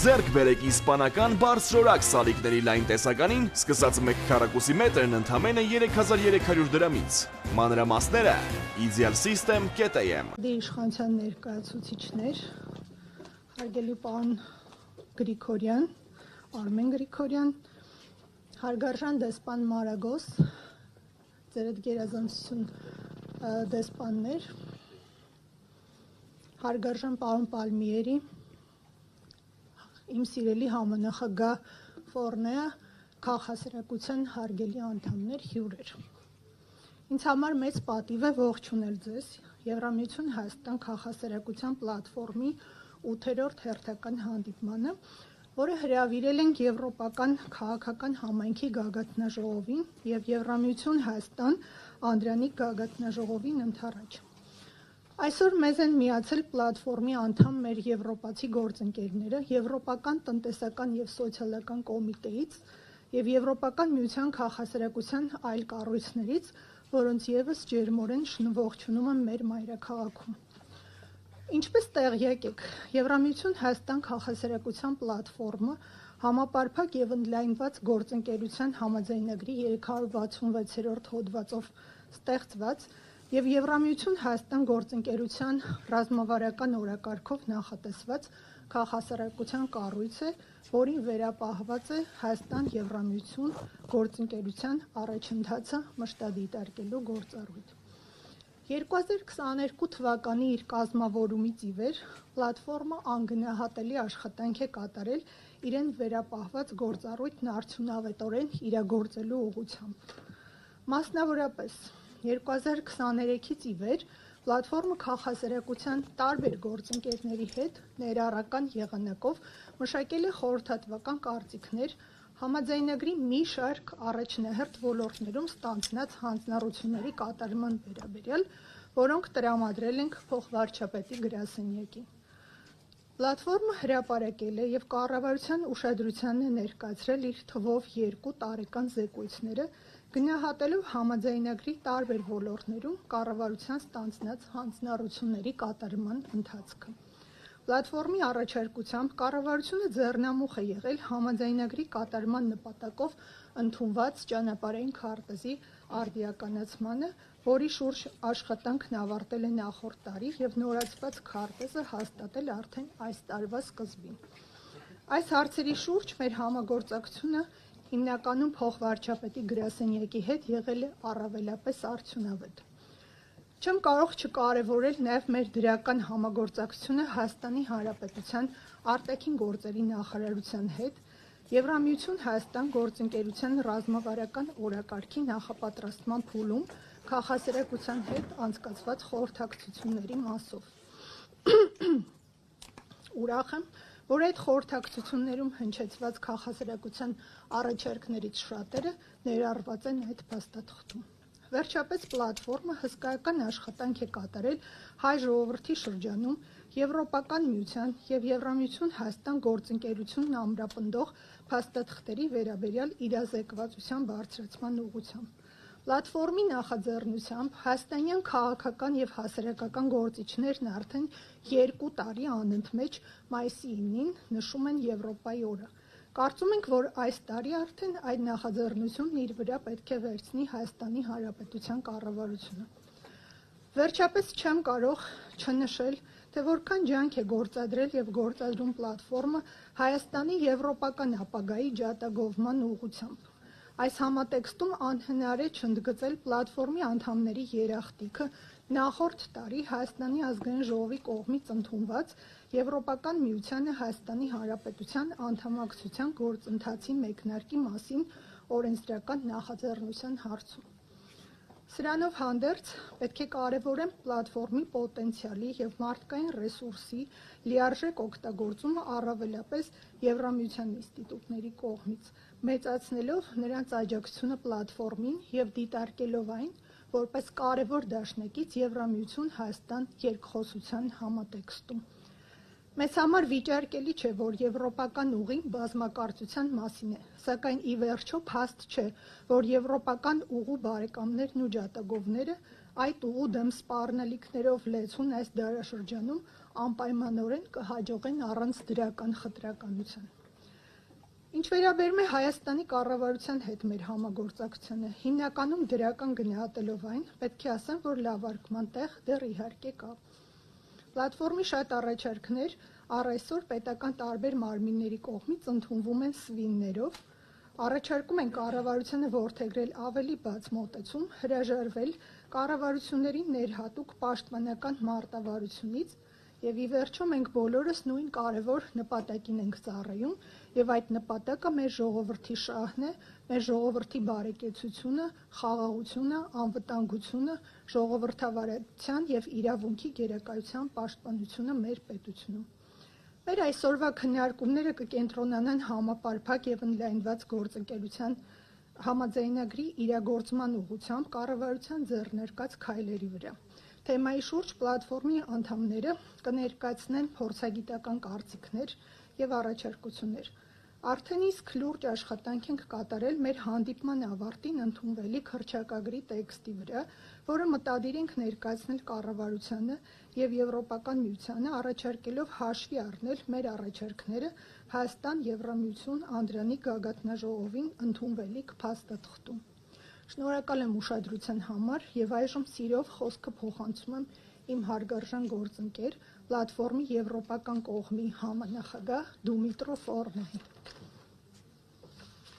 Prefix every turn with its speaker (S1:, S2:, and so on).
S1: Ձեռք բերեք իսպանական բարձրորակ սալիկների լայն տեսականին, սկսած 1 քառակուսի մետրն ընդամենը 3300 դրամից։ Մանրամասները idealsystem.am։
S2: Իշխանության ներկայացուցիչներ, հարգելի պարոն Գրիգորյան, Արմեն Գրիգորյան, հարգարժան դեսպան Մարագոս, ձեր հետ գերազանցություն դեսպաններ, հարգարժան պարոն Պալմիերի, իմ սիրելի համանախագահ Ֆորնեա, քաղաքասերակցության հարգելի անդամներ, հյուրեր։ Ինձ համար մեծ պատիվ է ողջունել ձեզ Եվրամիություն Հայաստան քաղաքասերակցության պլատֆորմի 8-րդ հերթական հանդիպմանը, որը հրավիրել ենք Եվրոպական քաղաքական համայնքի գագաթնաժողովին եւ Եվրամիություն Հայաստան Անդրանիկ գագաթնաժողովին ընդառաջ։ Այսօր մեզ են միացել պլատֆորմի անդամ մեր եվրոպացի գործընկերները Եվրոպական տնտեսական եւ սոցիալական կոմիտեից եւ Եվրոպական միության քաղաքասերակցության այլ կառույցներից, որոնց եւս ջերմորեն շնորհողջունում եմ մեր մայրաքաղաքում։ Ինչպես տեղյակ եք, Եվրամիություն Հայաստան քաղաքասերակցության պլատֆորմը համապարփակ եւ ընդլայնված գործընկերության համաձայնագրի 366-րդ հոդվածով ստեղծված եւ Եվրամիություն Հայաստան գործընկերության ռազմավարական օրակարգով նախատեսված քաղաքասերակցության կառույց է, որին վերապահված է Հայաստան-Եվրամիություն գործընկերության առաջընթացը մշտադիտարկելու գործառույթ։ 2022 թվականի իր կազմավորումից ի վեր պլատֆորմը անգնահատելի աշխատանք է կատարել իրեն վերապահված գործառույթն արդյունավետորեն իրագործելու ուղղությամբ։ Մասնավորապես 2023-ից ի վեր պլատֆորմը քաղաքասերակցության տարբեր գործընկերների հետ ներառական եղանակով մշակել է խորհրդատվական կարծիքներ համաձայնագրի մի շարք առաջնահերթ ոլորտներում ստանձնած հանձնառությունների կատարման վերաբերյալ, որոնք տրամադրել ենք փոխվարչապետի գրասենյակին։ Պլատֆորմը հրապարակել է եւ կառավարության ուշադրությանն է ներկայացրել իր թվով 2 տարեկան զեկույցները, գնահատելով համաձայնագրի տարբեր ոլորտներում կառավարության ստանձնած հանձնառությունների կատարման ընթացքը։ Պլատֆորմի առաջարկությամբ կառավարությունը ձեռնամուխ է եղել համաձայնագրի կատարման նպատակով ընդունված ճանապարհային քարտեզի արդիականացմանը, որի շուրջ աշխատանքն ավարտել է նախորդ տարի եւ նորացված քարտեզը հաստատել արդեն այս տարվա սկզբին։ Այս հարցերի շուրջ մեր համագործակցությունը հիմնականում փոխվարչապետի գրասենյակի հետ եղել է առավելապես արդյունավետ։ Չեմ կարող չկարևորել նաև մեր դրական համագործակցությունը Հայաստանի Հանրապետության արտաքին գործերի նախարարության հետ, Եվրամիություն Հայաստան գործընկերության ռազմավարական օրակարգի նախապատրաստման փուլում քաղաքասերակցության հետ անցկացված խորհրդակցությունների մասով։ Ուրախ եմ, որ այդ խորհրդակցություններում հնչեցված քաղաքասերակցության առաջարկներից շատերը ներառված են այդ փաստաթղթում։ Վերջապես պլատֆորմը հսկայական աշխատանք է կատարել հայ ժողովրդի շրջանում Եվրոպական միության եւ Եվրամիություն Հայաստան գործընկերությունն ամրապնդող փաստաթղթերի վերաբերյալ իրազեկվածության բարձրացման ուղղությամբ։ Պլատֆորմի նախաձեռնությամբ հայաստանյան քաղաքական եւ հասարակական գործիչներն արդեն 2 տարի անընդմեջ մայիսի 9-ին նշում են Եվրոպայի օրը։ Կարծում ենք, որ այս տարի արդեն այդ նախաձեռնությունն իր վրա պետք է վերցնի Հայաստանի Հանրապետության կառավարությունը։ Վերջապես չեմ կարող չնշել, թե որքան ջանք է գործադրել եւ գործադրում պլատֆորմը Հայաստանի եվրոպական ապագայի ջատագովման ուղղությամբ։ Այս համատեքստում անհնար է չընդգծել պլատֆորմի անդամների երախտիկը նախորդ տարի Հայաստանի ազգային ժողովի կողմից ընդունված Եվրոպական միությանը Հայաստանի Հանրապետության անդամակցության գործընթացի մեկնարկի մասին օրենսդրական նախաձեռնության հարցում։ Սրանով հանդերձ պետք է կարևորեմ պլատֆորմի պոտենցիալի եւ մարդկային ռեսուրսի լիարժեք օգտագործումը առավելապես Եվրամիության ինստիտուտների կողմից, մեծացնելով նրանց աջակցությունը պլատֆորմին եւ դիտարկելով այն որպես կարևոր դաշնակից Եվրամիություն Հայաստան երկխոսության համատեքստում։ Մեզ համար վիճարկելի չէ, որ եվրոպական ուղին բազմակարծության մասին է, սակայն ի վերջո փաստ չէ, որ եվրոպական ուղու բարեկամներն ու ջատագովները Այդ ուղու դեմ սպառնալիքներով լեցուն այս դարաշրջանում անպայմանորեն կհաջողեն առանց դրական խտրականության։ Ինչ վերաբերում է Հայաստանի կառավարության հետ մեր համագործակցությունը, հիմնականում դրական գնահատելով այն, պետք է ասեմ, որ լավարկման տեղ դեռ իհարկե կա։ Պլատֆորմի շատ առաջարկներ առ այսօր պետական տարբեր մարմինների կողմից ընդունվում են սվիններով, առաջարկում են կառավարությանը որդեգրել ավելի բաց մոտեցում, հրաժարվել կառավարություններին ներհատուկ պաշտպանական մարտավարությունից եւ ի վերջո մենք բոլորս նույն կարևոր նպատակին ենք ծառայում եւ այդ նպատակը մեր ժողովրդի շահն է, մեր ժողովրդի բարեկեցությունը, խաղաղությունը, անվտանգությունը, ժողովրդավարության եւ իրավունքի գերակայության պաշտպանությունը մեր պետությունում։ Մեր այսօրվա քննարկումները կկենտրոնանան համապարփակ եւ ընդլայնված գործընկերության համաձայնագրի իրագործման ուղղությամբ կառավարության ձեռնարկած քայլերի վրա։ Թեմայի շուրջ պլատֆորմի անդամները կներկայացնեն փորձագիտական կարծիքներ եւ առաջարկություններ։ Արդեն իսկ լուրջ աշխատանք ենք կատարել մեր հանդիպման ավարտին ընդունվելիք հռչակագրի տեքստի վրա, որը մտադիր ենք ներկայացնել կառավարությանը եւ Եվրոպական միությանը, առաջարկելով հաշվի առնել մեր առաջարկները Հայաստան-Եվրամիություն Անդրանիկ գագաթնաժողովին ընդունվելիք փաստաթղթում։ Շնորհակալ եմ ուշադրության համար եւ այժմ սիրով խոսքը փոխանցում եմ իմ հարգարժան գործընկեր, պլատֆորմի եվրոպական կողմի համանախագահ Դումիտրո Ֆորնային։